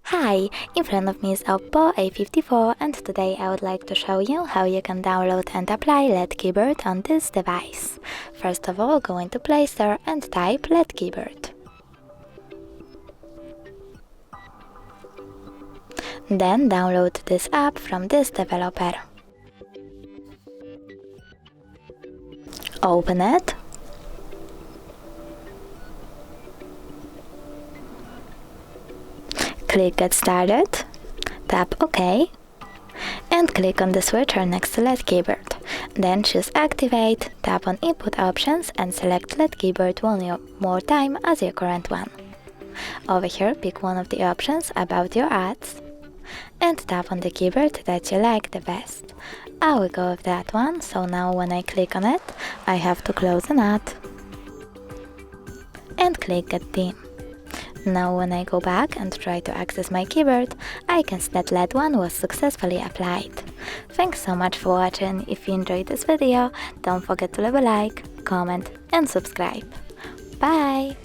Hi, in front of me is Oppo A54 and today I would like to show you how you can download and apply LED keyboard on this device. First of all, go into Play Store and type LED keyboard. Then download this app from this developer. Open it. Click Get Started, tap OK, and click on the switcher next to LED keyboard. Then choose Activate, tap on Input Options and select LED keyboard one more time as your current one. Over here, pick one of the options about your ads and tap on the keyboard that you like the best. I will go with that one, so now when I click on it, I have to close an ad and click Get Theme. Now when I go back and try to access my keyboard, I can see that LED one was successfully applied. Thanks so much for watching. If you enjoyed this video, don't forget to leave a like, comment and subscribe. Bye!